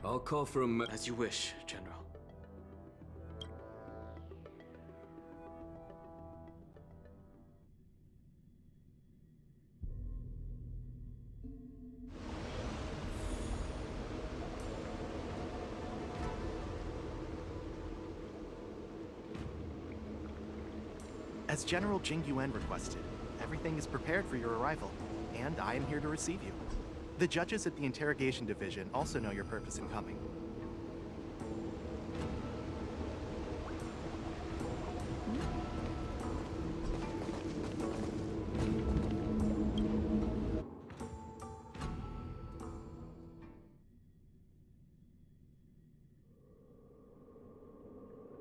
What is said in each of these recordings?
I'll call from... As you wish, General. As General Jing Yuan requested, everything is prepared for your arrival, and I am here to receive you. The judges at the Interrogation Division also know your purpose in coming.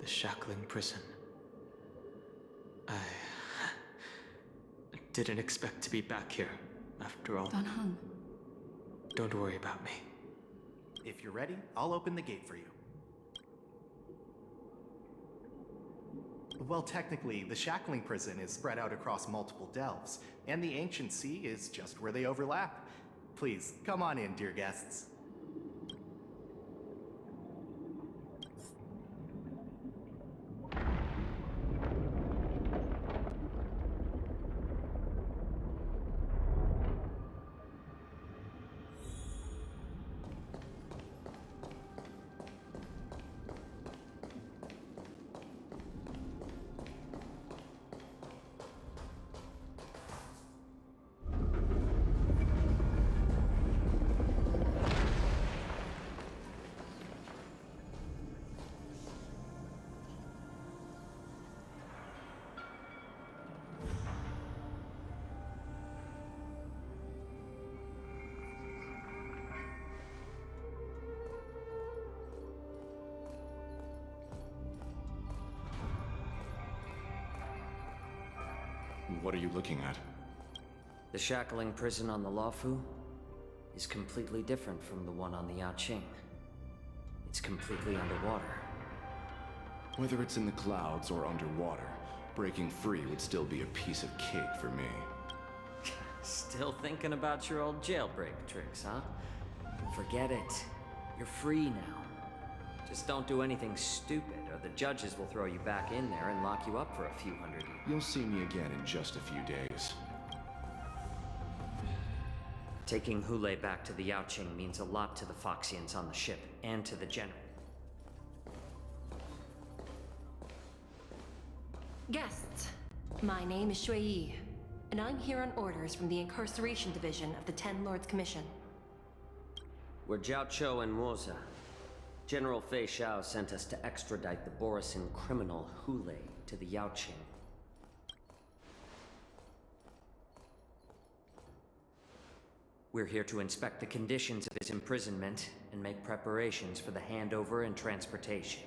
The shackling prison. I didn't expect to be back here, after all. Dan Heng. Don't worry about me. If you're ready, I'll open the gate for you. Well, technically, the shackling prison is spread out across multiple delves, and the ancient sea is just where they overlap. Please, come on in, dear guests. What are you looking at? The shackling prison on the Luofu is completely different from the one on the Yaoqing. It's completely underwater. Whether it's in the clouds or underwater, breaking free would still be a piece of cake for me. Still thinking about your old jailbreak tricks, huh? Forget it. You're free now. Just don't do anything stupid, or the judges will throw you back in there and lock you up for a few hundred years. You'll see me again in just a few days. Taking Hule back to the Yaoqing means a lot to the Foxians on the ship, and to the General. Guests, my name is Shui Yi, and I'm here on orders from the Incarceration Division of the Ten Lords Commission. We're Jiao Cho and Moza. General Fei Xiao sent us to extradite the Borisin criminal Hule to the Yaoqing. We're here to inspect the conditions of his imprisonment and make preparations for the handover and transportation.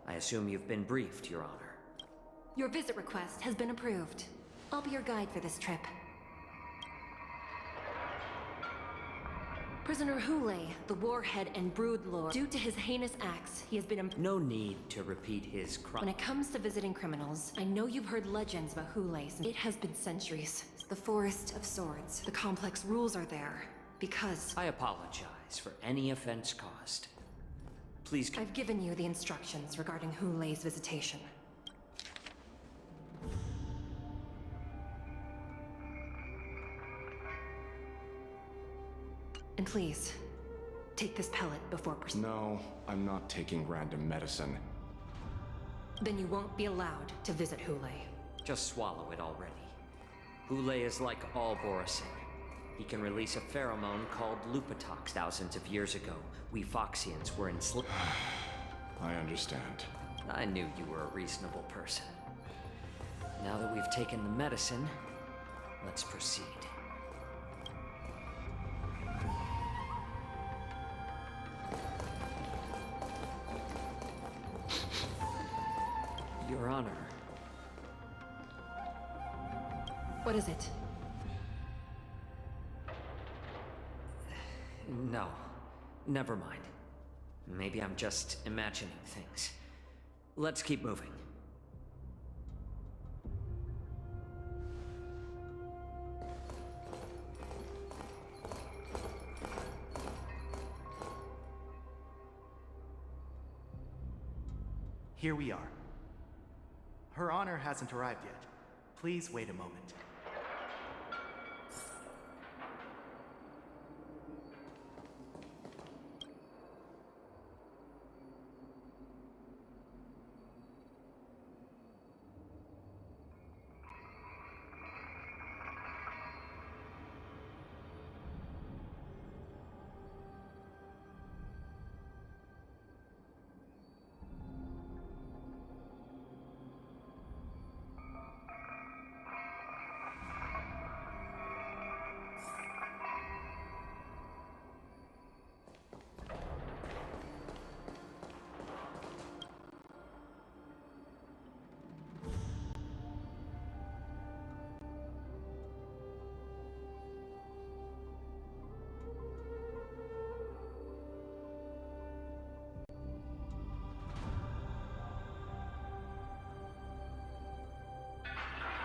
I assume you've been briefed, Your Honor. Your visit request has been approved. I'll be your guide for this trip. Prisoner Hule, the warhead and brood lord. Due to his heinous acts, he has been No need to repeat his crime. When it comes to visiting criminals, I know you've heard legends about Hule. It has been centuries. The Forest of Swords. The complex rules are there, because... I apologize for any offense caused. Please... I've given you the instructions regarding Hule's visitation. And please, take this pellet before proceeding. No, I'm not taking random medicine. Then you won't be allowed to visit Hule. Just swallow it already. Hule is like all Borisin. He can release a pheromone called Lupatox. Thousands of years ago, we Foxians were enslaved. I understand. I knew you were a reasonable person. Now that we've taken the medicine, let's proceed. Your Honor. What is it? No. Never mind. Maybe I'm just imagining things. Let's keep moving. Here we are. Her Honor hasn't arrived yet. Please wait a moment.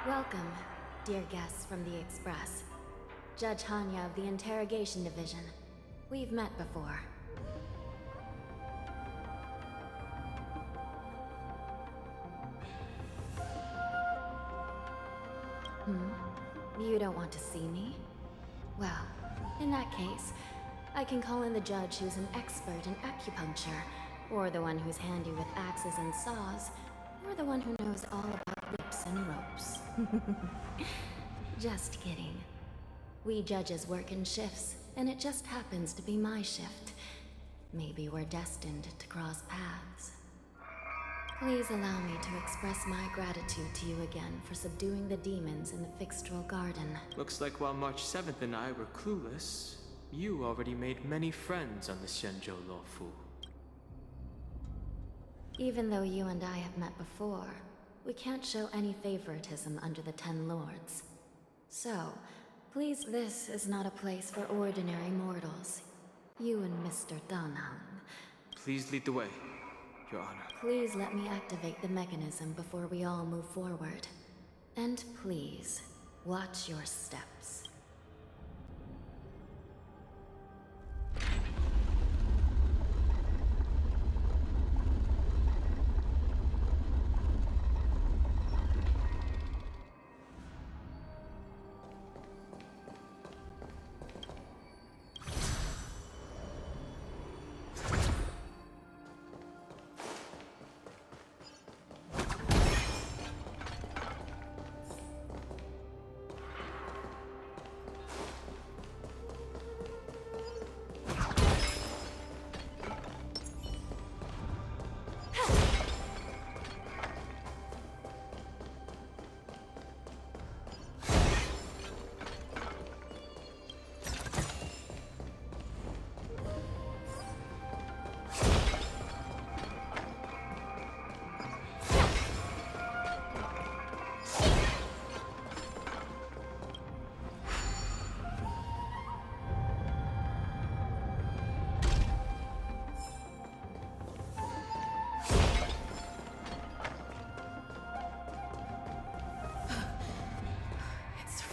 Welcome, dear guests from the Express. Judge Hanya of the Interrogation Division. We've met before. You don't want to see me? Well, in that case, I can call in the judge who's an expert in acupuncture, or the one who's handy with axes and saws, or the one who knows all about whips and ropes. Just kidding. We judges work in shifts, and it just happens to be my shift. Maybe we're destined to cross paths. Please allow me to express my gratitude to you again for subduing the demons in the Fixtral Garden. Looks like while March 7th and I were clueless, you already made many friends on the Shenzhou Luofu. Even though you and I have met before, we can't show any favoritism under the Ten Lords. So, please, this is not a place for ordinary mortals. You and Mr. Danhang. Please lead the way, Your Honor. Please let me activate the mechanism before we all move forward. And please, watch your steps.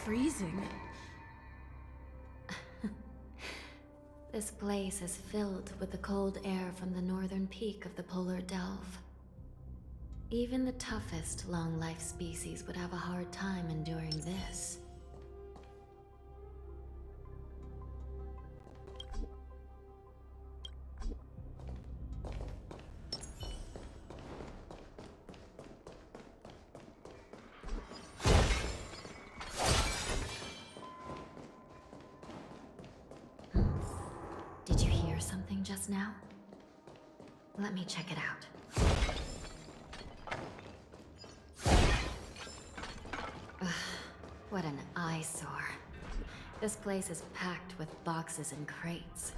Freezing. This place is filled with the cold air from the northern peak of the polar delve. Even the toughest long-life species would have a hard time enduring this. Did you hear something just now? Let me check it out. Ugh, what an eyesore. This place is packed with boxes and crates.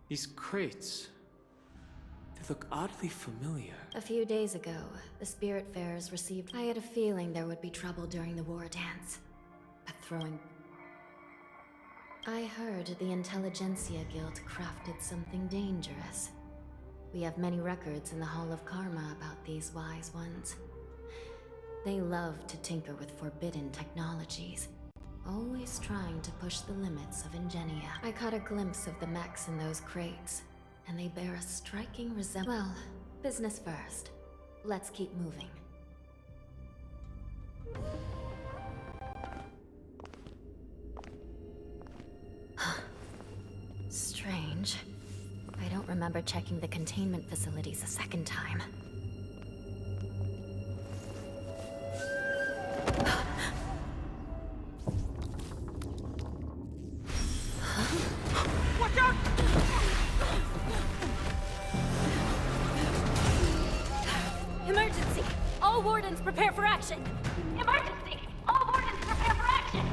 These crates, they look oddly familiar. A few days ago, the Spiritfarers received... I had a feeling there would be trouble during the war dance. But throwing... I heard the Intelligentsia Guild crafted something dangerous. We have many records in the Hall of Karma about these wise ones. They love to tinker with forbidden technologies. Always trying to push the limits of Ingenia. I caught a glimpse of the mechs in those crates, and they bear a striking resemblance. Well, business first. Let's keep moving. Strange. I don't remember checking the containment facilities a second time. Watch out! Emergency! All wardens prepare for action! Emergency! All wardens prepare for action!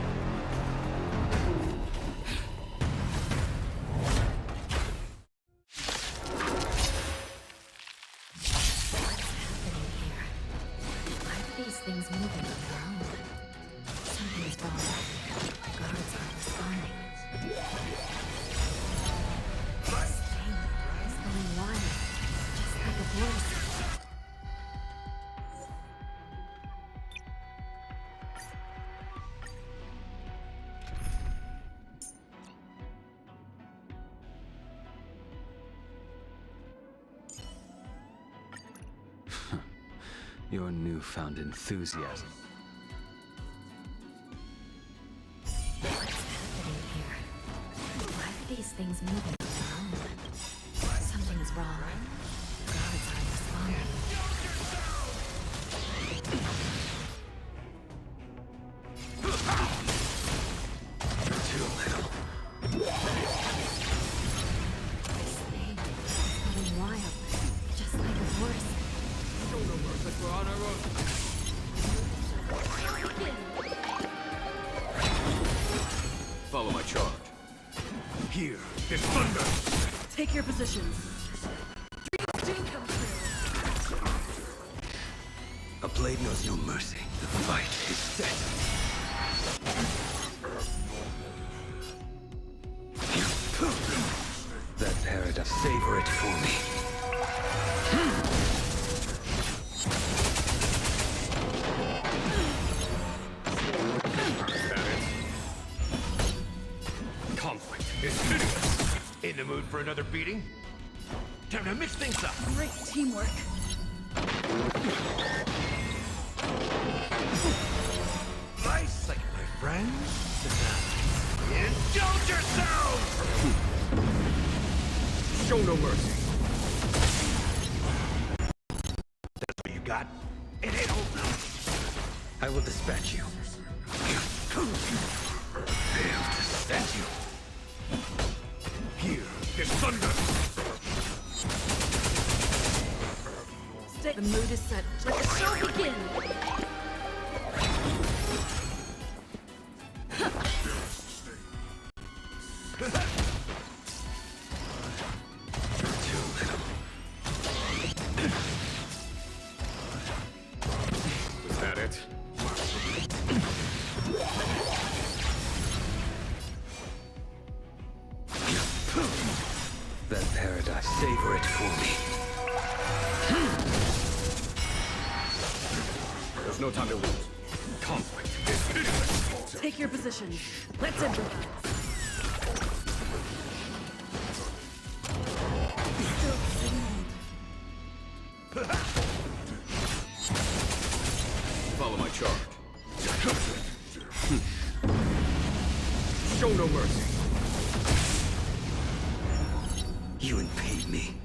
What's happening here? Why are these things moving on their own? Something's wrong. Guards aren't responding. This thing is going wild, just like a horse. Your newfound enthusiasm. What's happening here? Why are these things moving on their own? Something's wrong. Guards aren't responding. Too little. This thing is going wild, just like a horse. Like we're on our own. Follow my charge. Here, there's thunder! Take your positions. Dreams do come true. A blade knows no mercy. The fight is set. That paradise, savor it for me. Conflict is hideous! In the mood for another beating? Time to mix things up! Great teamwork. Nice, like my friends. Indulge yourselves! Show no mercy. That's what you got? It ain't over. I will dispatch you. Fail to set you. Here is thunder! Stay. The mood is set. Let the show begin. Too little. Was that it? That paradise, savor it for me. There's no time to lose. Conflict is hideous! Take your positions. Let's improvise. Still sitting. Follow my charge. Show no mercy. You impede me.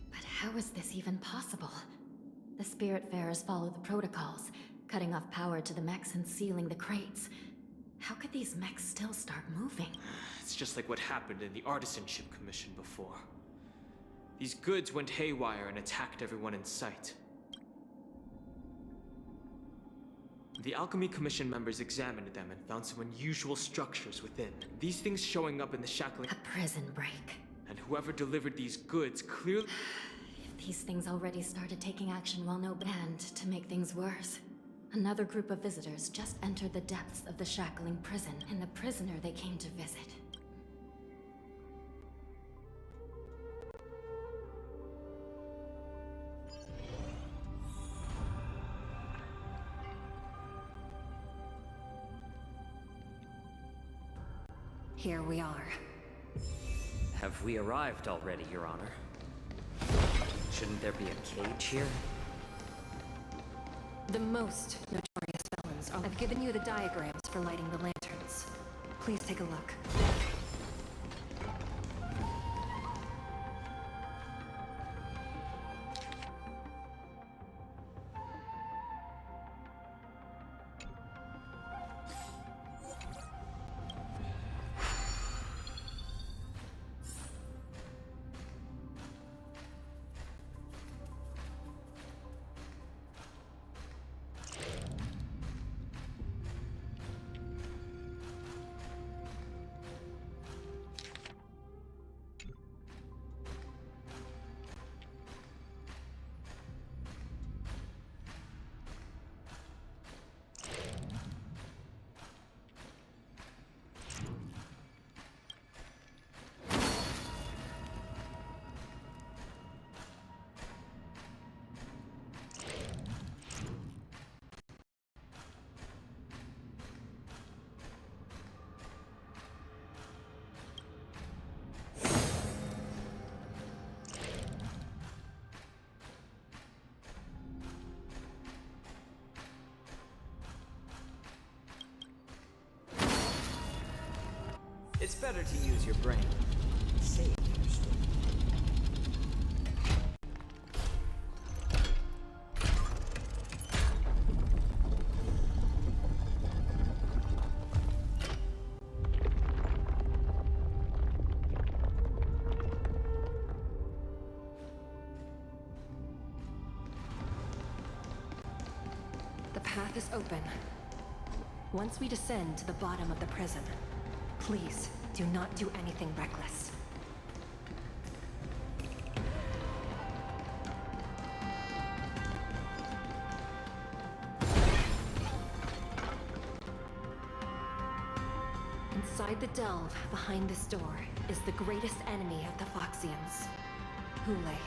But how is this even possible? The Spiritfarers follow the protocols, cutting off power to the mechs and sealing the crates. How could these mechs still start moving? It's just like what happened in the Artisanship Commission before. These goods went haywire and attacked everyone in sight. The Alchemy Commission members examined them and found some unusual structures within. These things showing up in the shackling. A prison break. And whoever delivered these goods clearly. If these things already started taking action while no band, to make things worse. Another group of visitors just entered the depths of the shackling prison, and the prisoner they came to visit. here we are. Have we arrived already, Your Honor? Shouldn't there be a cage here? The most notorious felons are... I've given you the diagrams for lighting the lanterns. Please take a look. It's better to use your brain. Save your strength. The path is open. Once we descend to the bottom of the prison, please do not do anything reckless. Inside the delve, behind this door, is the greatest enemy of the Foxians, Hule.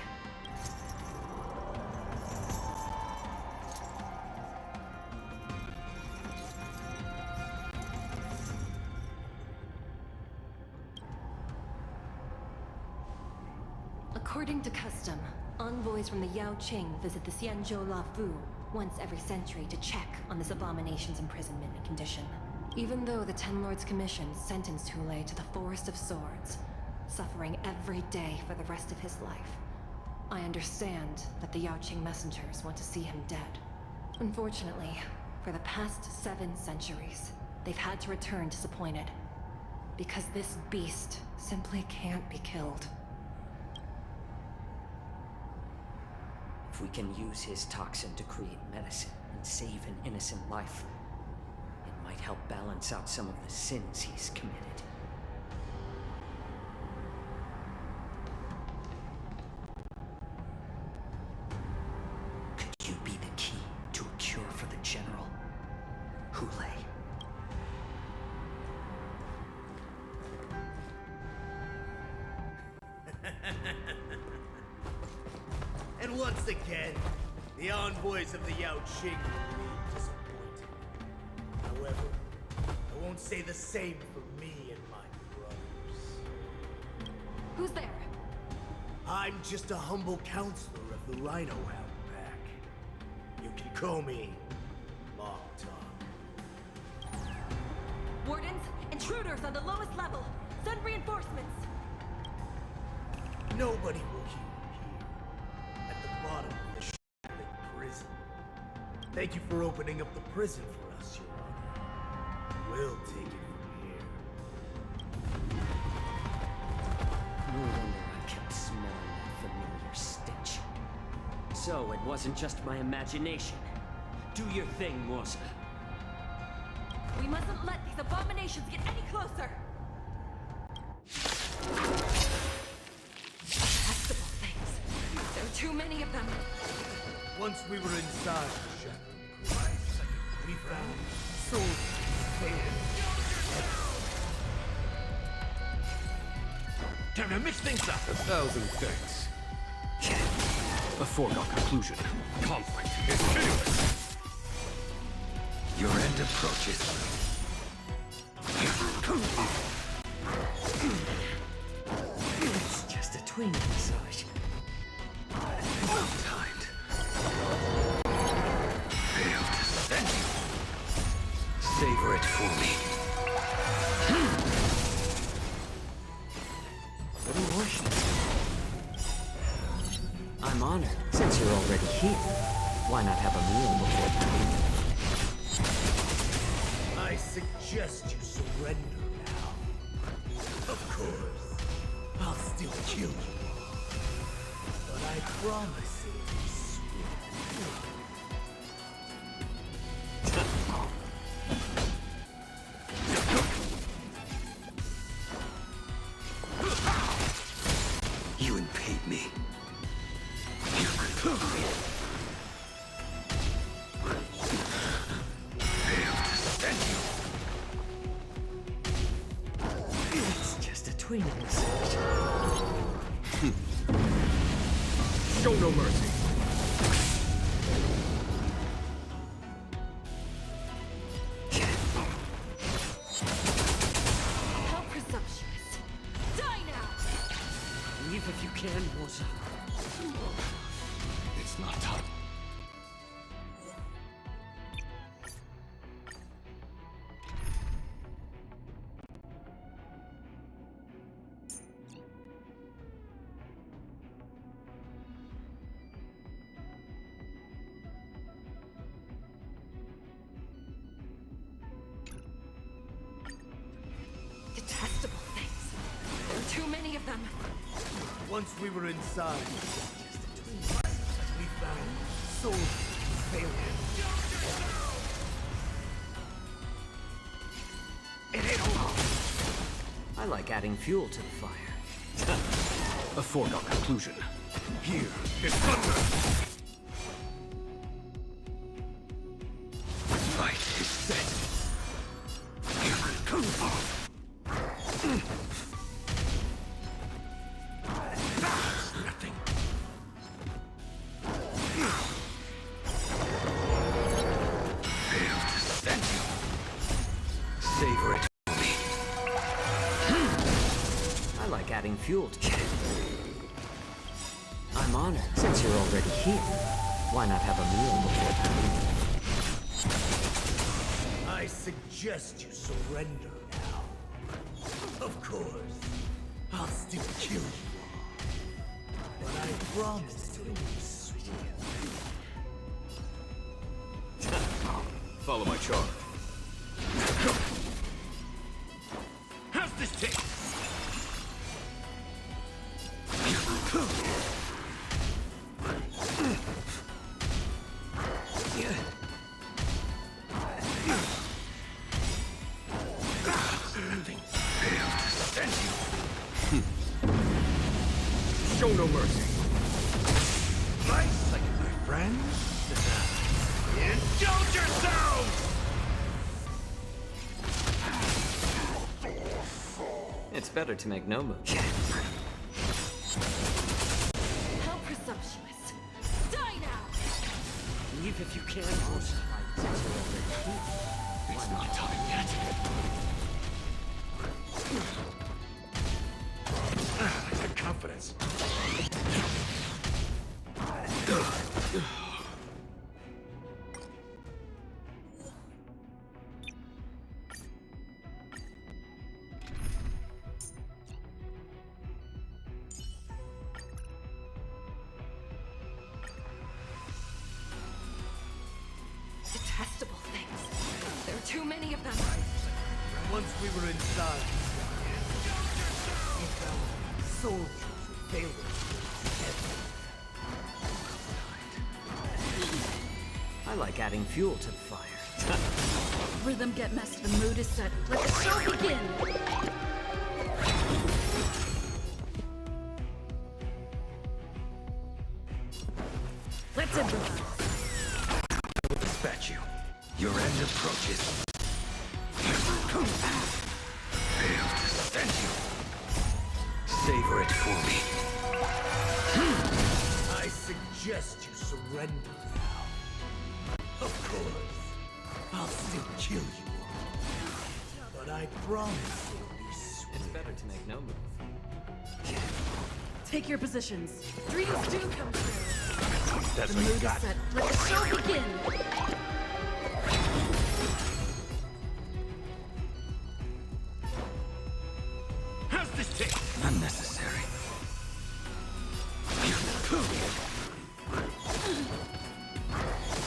According to custom, envoys from the Yao Qing visit the Xianzhou La Fu once every century to check on this abomination's imprisonment and condition. Even though the Ten Lords Commission sentenced Hule to the Forest of Swords, suffering every day for the rest of his life, I understand that the Yao Qing messengers want to see him dead. Unfortunately, for the past 7 centuries, they've had to return disappointed. Because this beast simply can't be killed. If we can use his toxin to create medicine and save an innocent life, it might help balance out some of the sins he's committed. Could you be the key to a cure for the General, Hule? And once again, the envoys of the Yao Qing will be disappointed. However, I won't say the same for me and my brothers. Who's there? I'm just a humble counselor of the Rhino Hound Pack. You can call me Long Tongue. Wardens, intruders on the lowest level. Send reinforcements. Nobody will hear you here, at the bottom of the shackling prison. Thank you for opening up the prison for us, Your Honor. We'll take it from here. No wonder I kept smelling that familiar stench. So it wasn't just my imagination. Do your thing, Morsa. We mustn't let these abominations get any closer. Detestable things. There are too many of them. Once we were inside the shackling prison, we found swords, Time to mix things up. 1,000 thanks. A foregone conclusion. Conflict is pitiless. Your end approaches. It's just a tween massage. Well timed. Failed to send you. Savor it for me. What do you worship? I'm honored, since you're already here. Why not have a meal before that? I suggest you surrender now. Of course, I'll still kill you. But I promise it'll be sweet. You impede me. You could fail to send you. It's just a tween massage. Show no mercy. How presumptuous! Die now! Leave if you can, Moza. It's not time. Detestable things. There are too many of them. Once we were inside, we found soldiers failing. It ain't alone. I like adding fuel to the fire. A foregone conclusion. Here is thunder. The fight is set. You could come off. Nothing. Failed to send you. Savor it for me. I like adding fuel to the fire. I'm honored, since you're already here. Why not have a meal before that? I suggest you surrender now. Of course, I'll still kill you. But I promise it'll be sweet. Follow my charge. How's this taste? Nothing. Failed to send you. Show no mercy. Nice second, my friend. Indulge yourselves! It's better to make no move. How presumptuous! Die now! Leave if you can, Moza. Since you're already here. It's not time yet. The confidence. Detestable things. There are too many of them. Once we were inside, we found soldiers failing. I like adding fuel to the fire. Rhythm get messed, the mood is set. Let the show begin! Let's improvise. Will dispatch you. Your end approaches. Failed to send you. Savor it for me. I suggest you surrender now. Of course, I'll still kill you all. But I promise it'll be sweet. better to make no move. Take your positions. Dreams do come true. That's The what you mood is got. set. Let the show begin. How's this take? Unnecessary.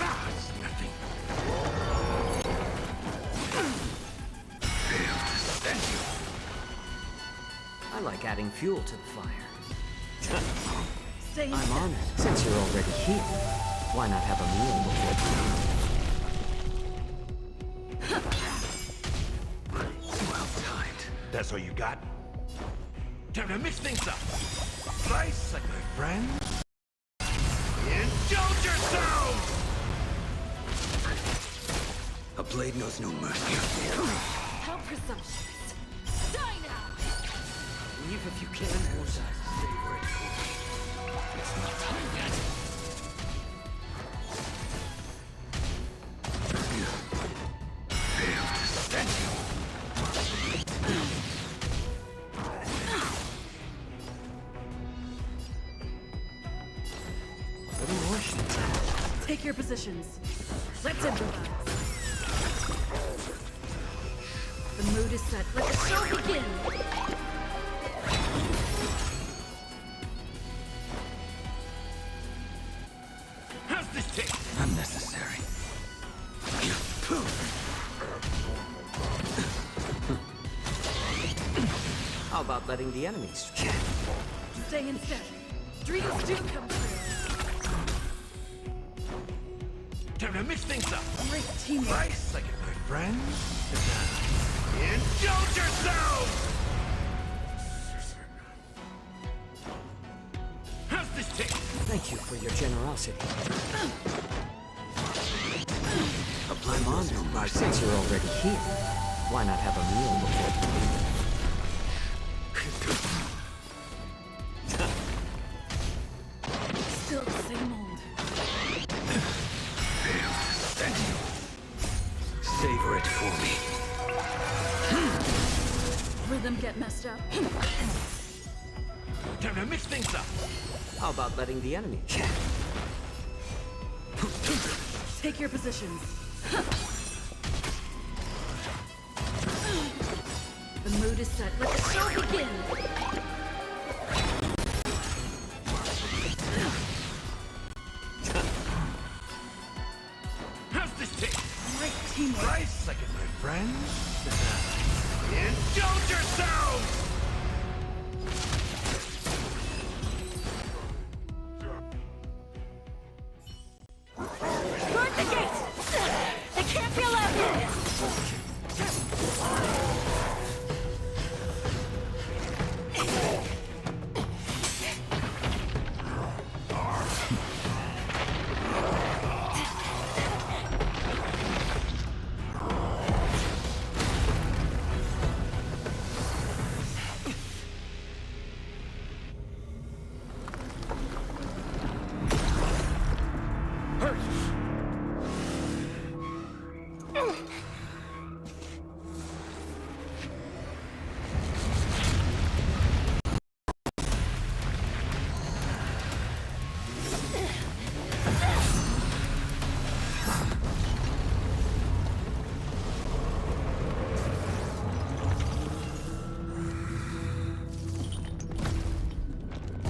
Ah, it's nothing. Failed to stand you. I like adding fuel to the fire. Stay in I'm honored. Since you're already here, why not have a meal before Well timed. That's all you got? Time to mix things up. Slice like my friend. Indulge yourself! A blade knows no mercy. How presumptuous. Die now! Leave if you can. Savor it. It's not time yet. Failed to stand you. Take your positions. Let's improvise. The mood is set. Let the show begin. How's this take? Unnecessary. How about letting the enemies? Stay instead. Dreams do come true. Time to mix things up. Great teamwork. Slice like it, my friend. Indulge yourself! How's this take? Thank you for your generosity. Apply I'm honored. Since you're already here, why not have a meal before? Still the same old. Savor it for me. Rhythm get messed up. Time to mix things up. How about letting the enemies? Take your positions. The mood is set. Let the show begin. How's this take? Great teamwork. Slice like it, my friend. Indulge yourself! Guard the gate! They can't be allowed in!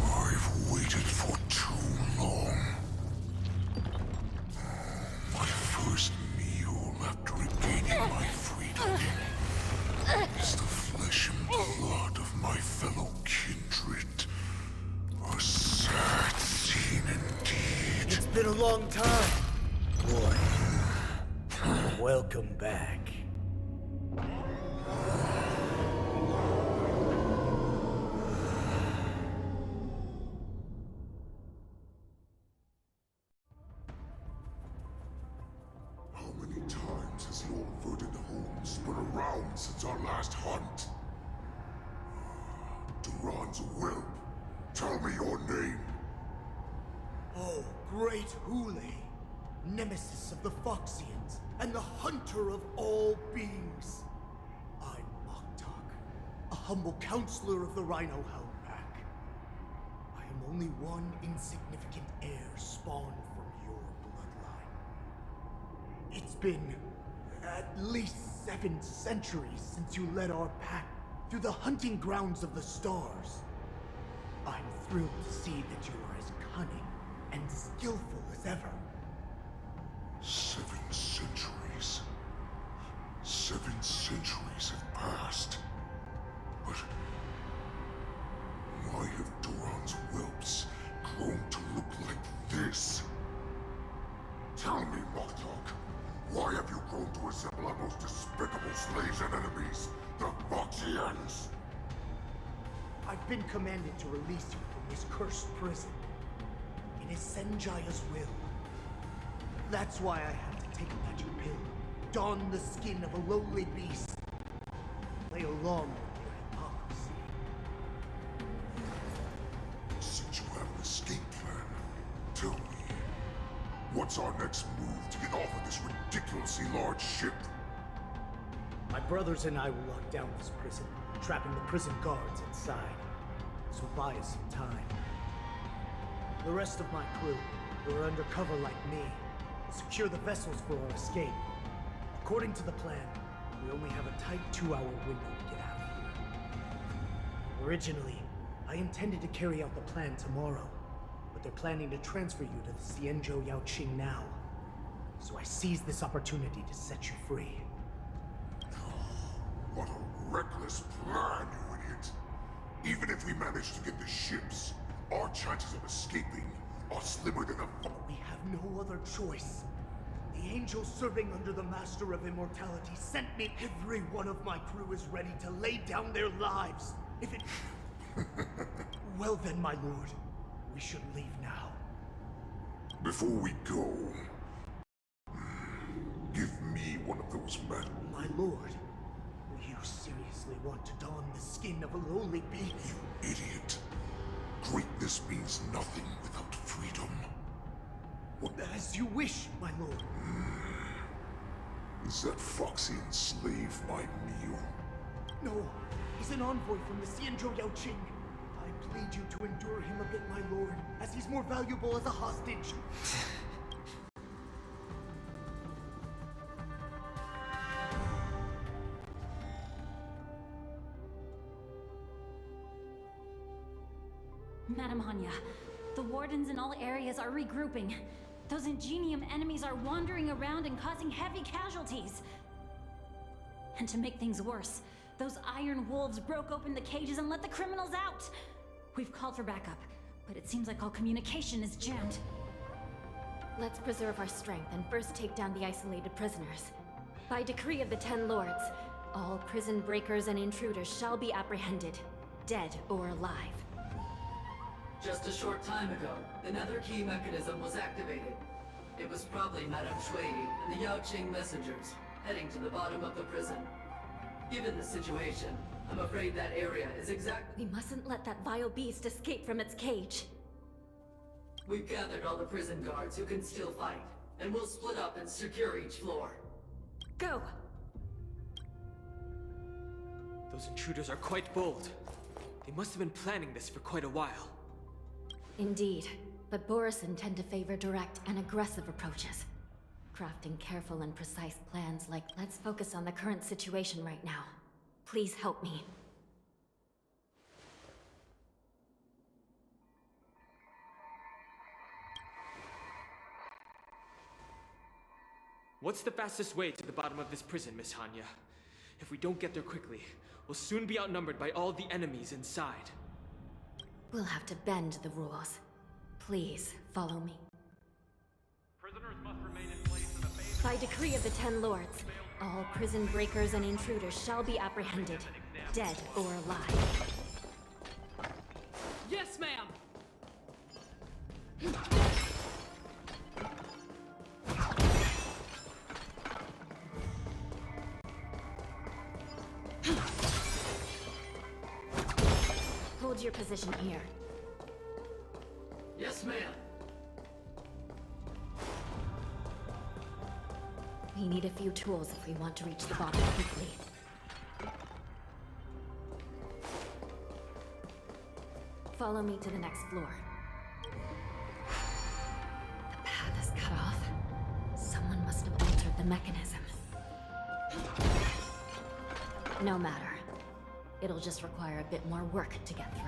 I've waited for too long. My first meal after regaining my freedom is the flesh and blood of my fellow kindred. A sad scene indeed. It's been a long time, boy. Welcome back. How many times has Lord Verdant Holmes been around since our last hunt? Duran's whelp, tell me your name. Oh, great Hule, nemesis of the Foxians, and the hunter of all beings. I'm Moktok, a humble counselor of the Rhino Hound Pack. I am only one insignificant heir spawned from your bloodline. It's been at least 7 centuries since you led our pack through the hunting grounds of the stars. I'm thrilled to see that you are as cunning and skillful as ever. 7 centuries. 7 centuries have passed. But why have Duran's whelps grown to look like this? Tell me, Mokdog, why have you grown to resemble our most despicable slaves and enemies, the Voxians? I've been commanded to release you from this cursed prison. It is Senjaya's will. That's why I have to take a magic pill, don the skin of a lowly beast, play along with your hypocrisy. Since you have an escape plan, tell me, what's our next move to get off of this ridiculously large ship? My brothers and I will lock down this prison, trapping the prison guards inside. This will buy us some time. The rest of my crew, who are undercover like me, will secure the vessels for our escape. According to the plan, we only have a tight 2-hour window to get out of here. Originally, I intended to carry out the plan tomorrow, but they're planning to transfer you to the Xianzhou Yaoqing now. So I seized this opportunity to set you free. What a reckless plan, you idiot! Even if we manage to get the ships, our chances of escaping are slimmer than a We have no other choice. The angel serving under the Master of Immortality sent me. Every one of my crew is ready to lay down their lives. If it... Well then, my lord, we should leave now. Before we go, give me one of those men. My lord, you seriously want to don the skin of a lowly beast? You idiot. Greatness means nothing without freedom. What? As you wish, my lord. Is that Foxian slave my meal? No, he's an envoy from the Xianzhou Yaoqing. I plead you to endure him a bit, my lord, as he's more valuable as a hostage. Madam Hanya, the wardens in all areas are regrouping. Those Ingenium enemies are wandering around and causing heavy casualties. And to make things worse, those iron wolves broke open the cages and let the criminals out. We've called for backup, but it seems like all communication is jammed. Let's preserve our strength and first take down the isolated prisoners. By decree of the 10 Lords, all prison breakers and intruders shall be apprehended, dead or alive. Just a short time ago, another key mechanism was activated. It was probably Madame Shui and the Yaoqing messengers, heading to the bottom of the prison. Given the situation, I'm afraid that area is exactly... We mustn't let that vile beast escape from its cage. We've gathered all the prison guards who can still fight, and we'll split up and secure each floor. Go! Those intruders are quite bold. They must have been planning this for quite a while. Indeed, but Borisin tend to favor direct and aggressive approaches. Crafting careful and precise plans like, let's focus on the current situation right now. Please help me. What's the fastest way to the bottom of this prison, Miss Hanya? If we don't get there quickly, we'll soon be outnumbered by all the enemies inside. We'll have to bend the rules. Please, follow me. Prisoners must remain in place in the base. By decree of the 10 Lords, all prison breakers and intruders shall be apprehended, dead or alive. Yes, ma'am! Hold your position here. Yes, ma'am. We need a few tools if we want to reach the bottom quickly. Follow me to the next floor. The path is cut off. Someone must have altered the mechanism. No matter. It'll just require a bit more work to get through.